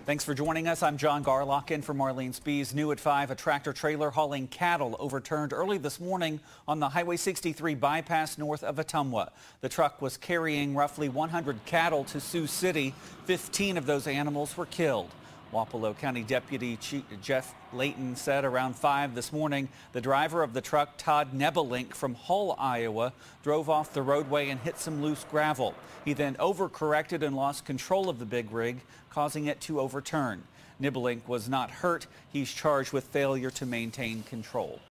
Thanks for joining us. I'm John Garlock in for Marlene Spees. New at 5, a tractor trailer hauling cattle overturned early this morning on the Highway 63 bypass north of Ottumwa. The truck was carrying roughly 100 cattle to Sioux City. 15 of those animals were killed. Wapello County Deputy Chief Jeff Layton said around 5 this morning the driver of the truck, Todd Nebelink from Hull, Iowa, drove off the roadway and hit some loose gravel. He then overcorrected and lost control of the big rig, causing it to overturn. Nebelink was not hurt. He's charged with failure to maintain control.